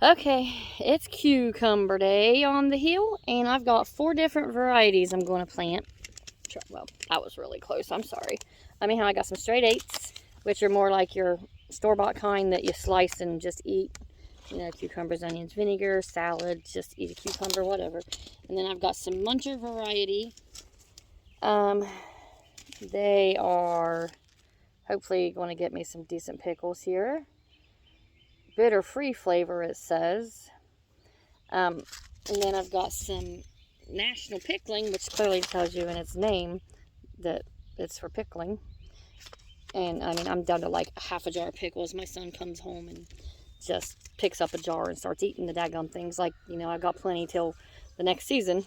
Okay, it's cucumber day on the hill, and I've got 4 different varieties I'm going to plant. Well, I was really close, I'm sorry. Anyhow, I got some straight 8s, which are more like your store-bought kind that you slice and just eat. You know, cucumbers, onions, vinegar, salad, just eat a cucumber, whatever. And then I've got some muncher variety. They are hopefully going to get me some decent pickles here. Bitter-free flavor, it says. And then I've got some National Pickling, which clearly tells you in its name that it's for pickling. And I mean, I'm down to like half a jar of pickles. My son comes home and just picks up a jar and starts eating the daggum things. Like, you know, I've got plenty till the next season.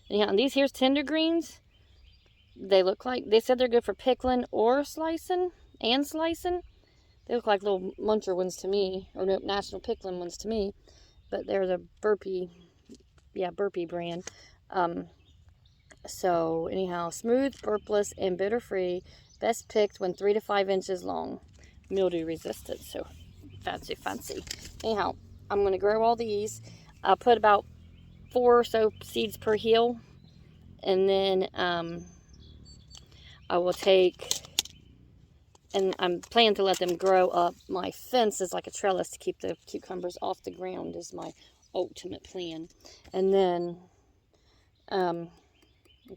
Anyhow, and these here's tender greens. They look like, they said they're good for pickling or slicing and slicing. They look like little muncher ones to me, or no, National Pickling ones to me. But they're the Burpee brand. So anyhow, smooth, burpless, and bitter-free. Best picked when 3 to 5 inches long. Mildew resistant, so fancy. Anyhow, I'm going to grow all these. I'll put about 4 or so seeds per heel. And then I will take, and I'm planning to let them grow up. My fence is like a trellis to keep the cucumbers off the ground is my ultimate plan. And then I'm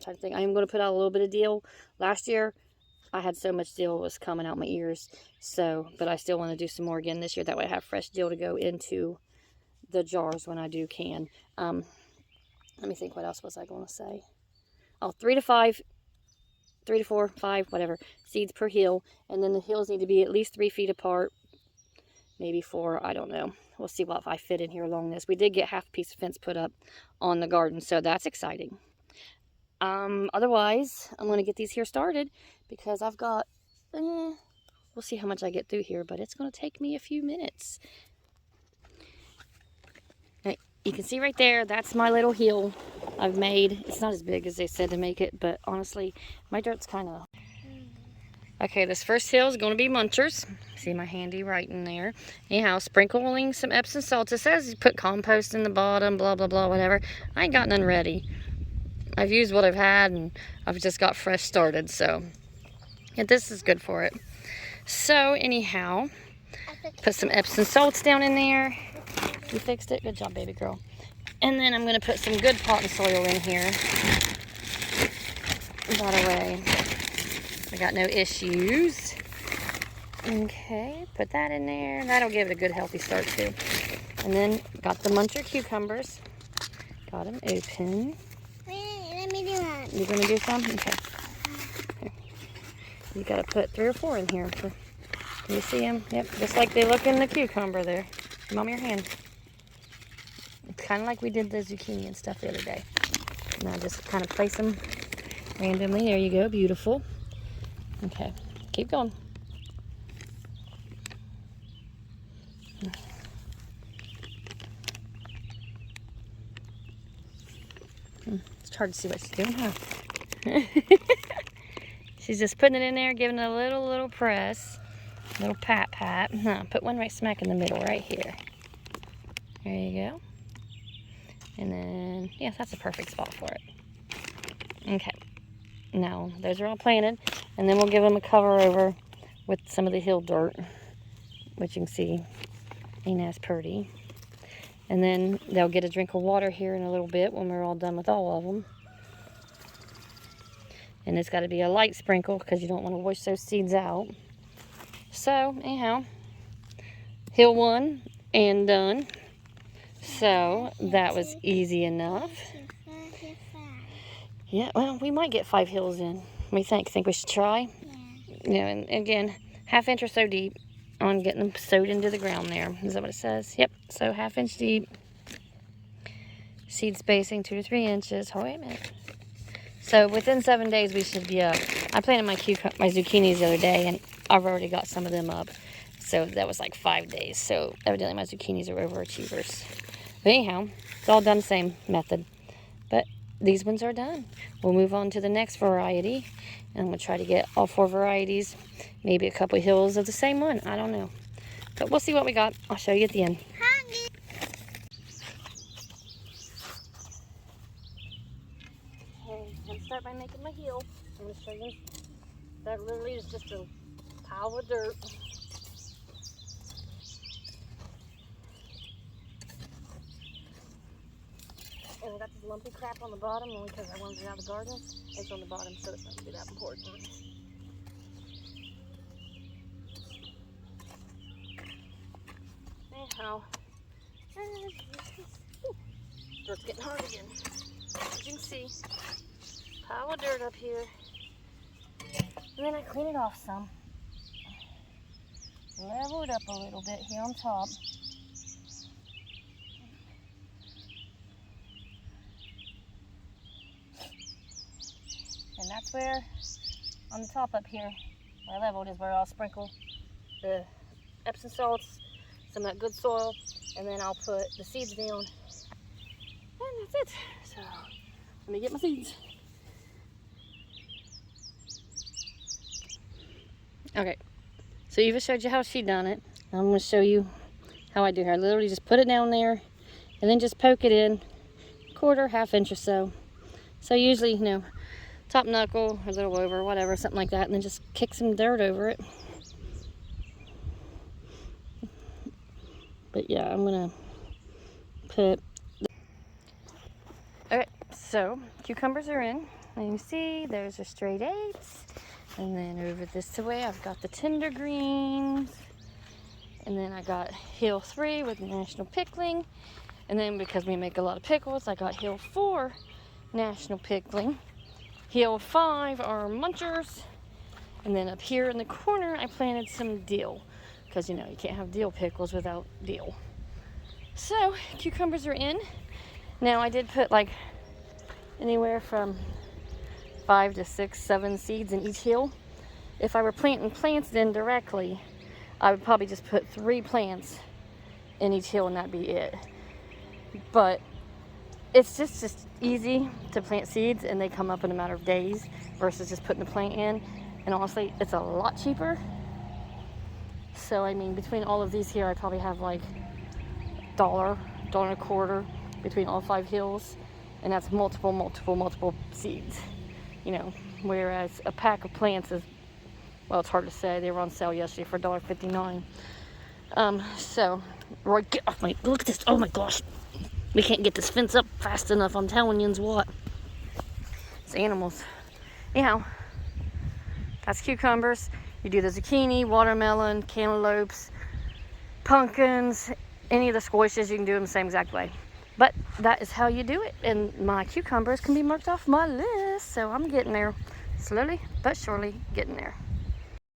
trying to think. I'm going to put out a little bit of dill. Last year, I had so much dill it was coming out my ears. So, but I still want to do some more again this year. That way I have fresh dill to go into the jars when I do can. Let me think, what else was I going to say? Oh, 3 to 4, 5, whatever, seeds per hill. And then the hills need to be at least 3 feet apart. Maybe 4, I don't know. We'll see what I fit in here along this. We did get half a piece of fence put up on the garden, so that's exciting. Otherwise, I'm going to get these here started because I've got, we'll see how much I get through here, but it's going to take me a few minutes. Now, you can see right there, that's my little hill I've made. It's not as big as they said to make it, but honestly, my dirt's kind of... Okay, this first hill is going to be munchers. See my handy writing there. Anyhow, sprinkling some Epsom salts. It says you put compost in the bottom, blah, blah, blah, whatever. I ain't got none ready. I've used what I've had, and I've just got fresh started, so yeah, this is good for it. So anyhow, put some Epsom salts down in there. You fixed it? Good job, baby girl. And then I'm going to put some good potting soil in here. That way I got no issues. Okay, put that in there. That'll give it a good healthy start too. And then got the muncher cucumbers. Got them open. Let me do that. You're going to do some? Okay. Here. You got to put 3 or 4 in here. Can you see them? Yep, just like they look in the cucumber there. Mom, your hand. It's kind of like we did the zucchini and stuff the other day. And I just kind of place them randomly. There you go. Beautiful. Okay. Keep going. It's hard to see what she's doing, huh? She's just putting it in there, giving it a little press. A little pat. Put one right smack in the middle right here. There you go. And then, yeah, that's a perfect spot for it. Okay. Now, those are all planted. And then we'll give them a cover over with some of the hill dirt, which you can see ain't as pretty. And then they'll get a drink of water here in a little bit when we're all done with all of them. And it's got to be a light sprinkle because you don't want to wash those seeds out. So, anyhow, hill 1 and done. So, that was easy enough. Yeah, well, we might get 5 hills in. What do you think? Think we should try? Yeah, and again, 1/2 inch or so deep on getting them sowed into the ground there. Is that what it says? Yep, so 1/2 inch deep. Seed spacing 2 to 3 inches. Oh, wait a minute. So within 7 days we should be up. I planted my zucchinis the other day, and I've already got some of them up. So that was like 5 days. So evidently my zucchinis are overachievers. But anyhow, it's all done the same method. But these ones are done. We'll move on to the next variety, and we'll try to get all 4 varieties, maybe a couple hills of the same one. I don't know. But we'll see what we got. I'll show you at the end. show you. That literally is just a pile of dirt. And I got this lumpy crap on the bottom only because I wanted it out of the garden. It's on the bottom, so it's not going to be that important. Anyhow, dirt's getting hard again. As you can see, pile of dirt up here. And then I clean it off some. Level it up a little bit here on top. And that's where, on the top up here, where I leveled is where I'll sprinkle the Epsom salts, some of that good soil, and then I'll put the seeds down. And that's it. So, let me get my seeds. Okay, so Eva showed you how she done it. I'm going to show you how I do her. I literally just put it down there and then just poke it in, quarter, half inch or so. So usually, you know, top knuckle, a little over, whatever, something like that, and then just kick some dirt over it. But yeah, I'm going to put... Okay, so cucumbers are in. And you see, those are straight 8s. And then over this way, I've got the tender greens. And then I got Hill 3 with National Pickling. And then because we make a lot of pickles, I got Hill 4 National Pickling. Hill 5 are munchers. And then up here in the corner, I planted some dill. Because, you know, you can't have dill pickles without dill. So, cucumbers are in. Now, I did put like anywhere from 5 to 6, 7 seeds in each hill. If I were planting plants in directly, I would probably just put 3 plants in each hill and that'd be it. But it's just easy to plant seeds and they come up in a matter of days versus just putting the plant in. And honestly, it's a lot cheaper. So I mean, between all of these here, I probably have like $1, $1.25 between all 5 hills. And that's multiple seeds. You know, whereas a pack of plants is, well, it's hard to say. They were on sale yesterday for $1.59. So, Roy, get off my, look at this, oh my gosh. We can't get this fence up fast enough, I'm telling you what. It's animals. Anyhow, that's cucumbers. You do the zucchini, watermelon, cantaloupes, pumpkins, any of the squishes, you can do them the same exact way. But that is how you do it, and my cucumbers can be marked off my list, so I'm getting there. Slowly but surely getting there.